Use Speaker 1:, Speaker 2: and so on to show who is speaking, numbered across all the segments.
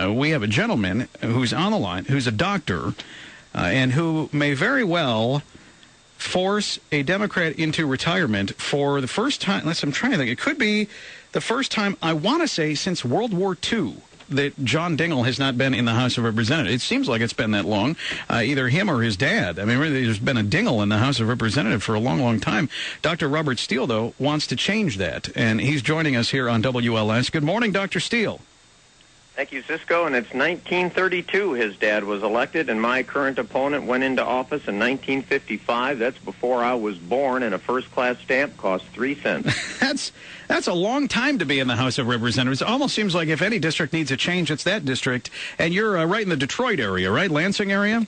Speaker 1: we have a gentleman who's on the line, who's a doctor, and who may very well force a Democrat into retirement for the first time. I'm trying to think. It could be the first time, I want to say, since World War II that John Dingell has not been in the House of Representatives. It seems like it's been that long, either him or his dad. I mean, really, there's been a Dingell in the House of Representatives for a long, long time. Dr. Robert Steele, though, wants to change that, and he's joining us here on WLS. Good morning, Dr. Steele.
Speaker 2: Thank you, Cisco. And it's 1932 his dad was elected, and my current opponent went into office in 1955. That's before I was born, and a first-class stamp cost 3 cents.
Speaker 1: That's a long time to be in the House of Representatives. It almost seems like if any district needs a change, it's that district. And you're right in the Detroit area, right? Lansing area?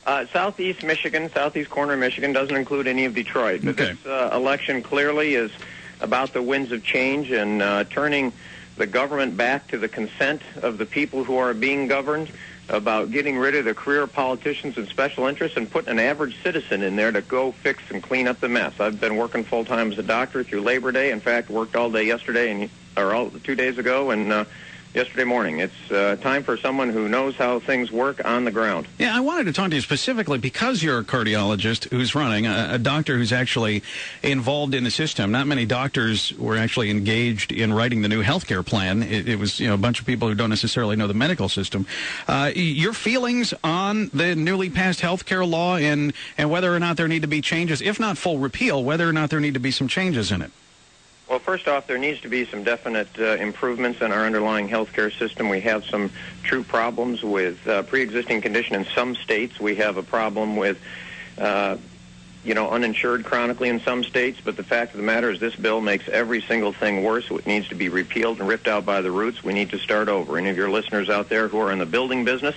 Speaker 2: Southeast Michigan, southeast corner of Michigan, doesn't include any of Detroit. But
Speaker 1: okay.
Speaker 2: This election clearly is about the winds of change and turning the government back to the consent of the people who are being governed, about getting rid of the career politicians and special interests and putting an average citizen in there to go fix and clean up the mess. I've been working full-time as a doctor through Labor Day. In fact, worked all day yesterday, or 2 days ago, and yesterday morning. It's time for someone who knows how things work on the ground.
Speaker 1: Yeah, I wanted to talk to you specifically because you're a cardiologist who's running, a doctor who's actually involved in the system. Not many doctors were actually engaged in writing the new health care plan. It was a bunch of people who don't necessarily know the medical system. Your feelings on the newly passed health care law and whether or not there need to be changes, if not full repeal, whether or not there need to be some changes in it?
Speaker 2: Well, first off, there needs to be some definite improvements in our underlying health care system. We have some true problems with pre-existing condition in some states. We have a problem with, uninsured chronically in some states. But the fact of the matter is this bill makes every single thing worse. It needs to be repealed and ripped out by the roots. We need to start over. Any of your listeners out there who are in the building business,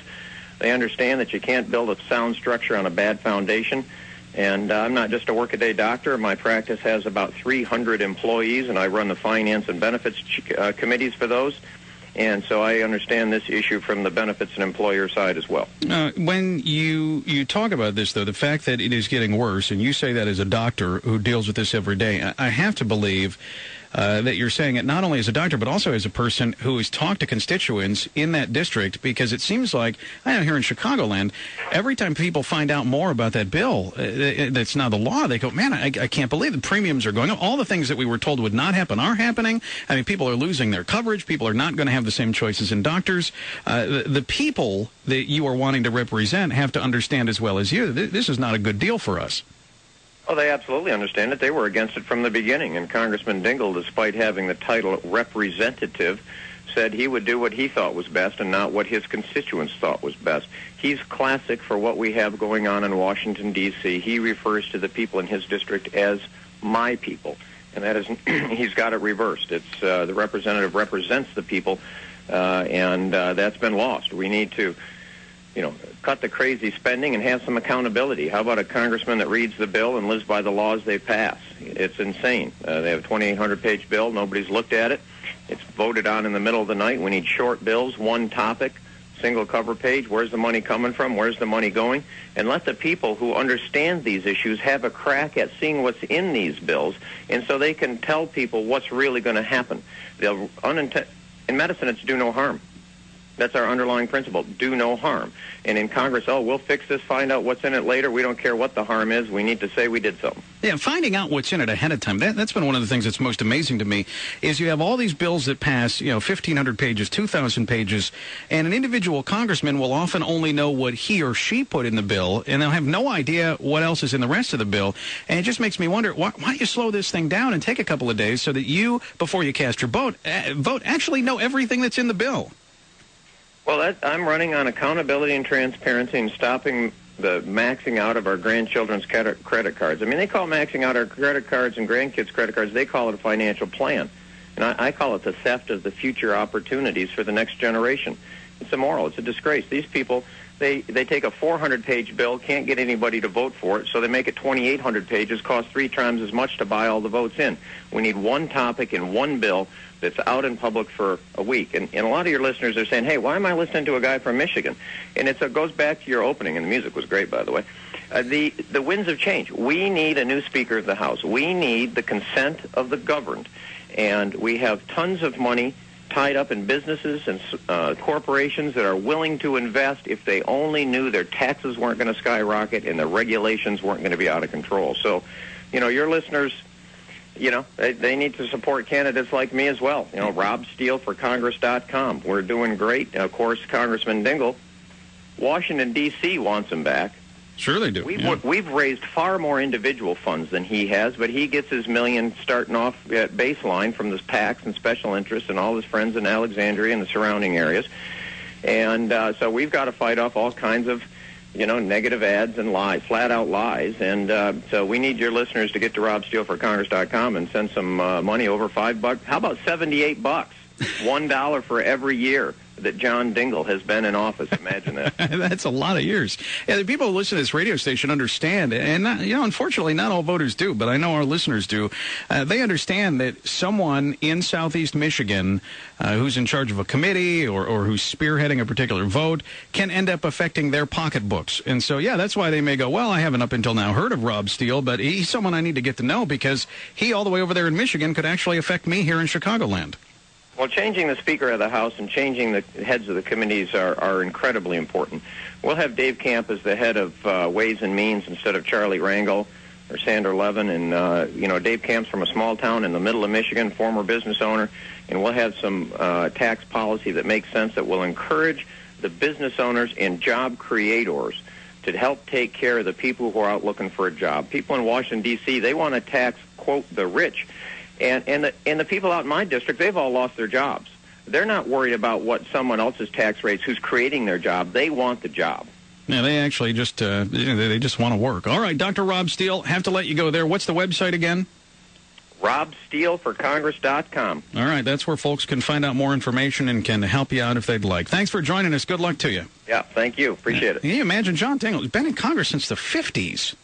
Speaker 2: they understand that you can't build a sound structure on a bad foundation. And I'm not just a workaday doctor. My practice has about 300 employees, and I run the finance and benefits committees for those. And so I understand this issue from the benefits and employer side as well.
Speaker 1: When you talk about this, though, the fact that it is getting worse, and you say that as a doctor who deals with this every day, I have to believe that you're saying it not only as a doctor, but also as a person who has talked to constituents in that district, because it seems like, I know here in Chicagoland, every time people find out more about that bill that's now the law, they go, man, I can't believe the premiums are going up. All the things that we were told would not happen are happening. I mean, people are losing their coverage. People are not going to have the same choices in doctors. The people that you are wanting to represent have to understand as well as you, this is not a good deal for us.
Speaker 2: Oh, they absolutely understand it. They were against it from the beginning. And Congressman Dingell, despite having the title representative, said he would do what he thought was best and not what his constituents thought was best. He's classic for what we have going on in Washington, D.C. He refers to the people in his district as my people. And that is, he's got it reversed. It's the representative represents the people, and that's been lost. We need to cut the crazy spending and have some accountability. How about a congressman that reads the bill and lives by the laws they pass? It's insane. They have a 2,800-page bill. Nobody's looked at it. It's voted on in the middle of the night. We need short bills, one topic, single cover page. Where's the money coming from? Where's the money going? And let the people who understand these issues have a crack at seeing what's in these bills, and so they can tell people what's really going to happen. In medicine, it's do no harm. That's our underlying principle, do no harm. And in Congress, we'll fix this, find out what's in it later. We don't care what the harm is. We need to say we did something.
Speaker 1: Yeah, finding out what's in it ahead of time, that's been one of the things that's most amazing to me, is you have all these bills that pass, 1,500 pages, 2,000 pages, and an individual congressman will often only know what he or she put in the bill, and they'll have no idea what else is in the rest of the bill. And it just makes me wonder, why don't you slow this thing down and take a couple of days so that you, before you cast your vote, actually know everything that's in the bill?
Speaker 2: Well, I'm running on accountability and transparency and stopping the maxing out of our grandchildren's credit cards. I mean, they call maxing out our credit cards and grandkids' credit cards, they call it a financial plan. And I call it the theft of the future opportunities for the next generation. It's immoral. It's a disgrace. These people, they take a 400-page bill, can't get anybody to vote for it, so they make it 2,800 pages, cost 3 times as much to buy all the votes in. We need one topic in one bill that's out in public for a week. And a lot of your listeners are saying, hey, why am I listening to a guy from Michigan? And it goes back to your opening, and the music was great, by the way. The winds of change. We need a new Speaker of the House. We need the consent of the governed. And we have tons of money tied up in businesses and corporations that are willing to invest if they only knew their taxes weren't going to skyrocket and the regulations weren't going to be out of control. So, your listeners, they need to support candidates like me as well. Rob Steele for Congress.com. We're doing great. Of course, Congressman Dingell, Washington, D.C. wants him back.
Speaker 1: Sure they do.
Speaker 2: We've raised far more individual funds than he has, but he gets his million starting off at baseline from his PACs and special interests and all his friends in Alexandria and the surrounding areas. And so we've got to fight off all kinds of, negative ads and lies, flat-out lies. And so we need your listeners to get to RobSteeleForCongress.com and send some money over $5. How about $78? $1 for every year that John Dingell has been in office. Imagine that.
Speaker 1: That's a lot of years. Yeah, the people who listen to this radio station understand, and unfortunately, not all voters do, but I know our listeners do. They understand that someone in Southeast Michigan who's in charge of a committee or who's spearheading a particular vote can end up affecting their pocketbooks. And so, that's why they may go, well, I haven't up until now heard of Rob Steele, but he's someone I need to get to know because he, all the way over there in Michigan, could actually affect me here in Chicagoland.
Speaker 2: Well, changing the Speaker of the House and changing the heads of the committees are incredibly important. We'll have Dave Camp as the head of Ways and Means instead of Charlie Rangel or Sander Levin. And, Dave Camp's from a small town in the middle of Michigan, former business owner. And we'll have some tax policy that makes sense that will encourage the business owners and job creators to help take care of the people who are out looking for a job. People in Washington, D.C., they want to tax, quote, the rich. And the people out in my district, they've all lost their jobs. They're not worried about what someone else's tax rates who's creating their job. They want the job.
Speaker 1: Yeah, they actually just they just want to work. All right, Dr. Rob Steele, have to let you go there. What's the website again?
Speaker 2: RobSteeleForCongress.com.
Speaker 1: All right, that's where folks can find out more information and can help you out if they'd like. Thanks for joining us. Good luck to you.
Speaker 2: Yeah, thank you. Appreciate it.
Speaker 1: Can you imagine John Dingell? He's been in Congress since the 50s.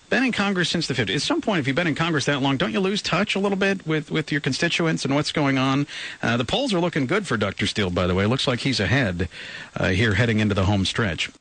Speaker 1: Been in Congress since the 50s. At some point, if you've been in Congress that long, don't you lose touch a little bit with your constituents and what's going on? The polls are looking good for Dr. Steele, by the way. Looks like he's ahead here heading into the home stretch.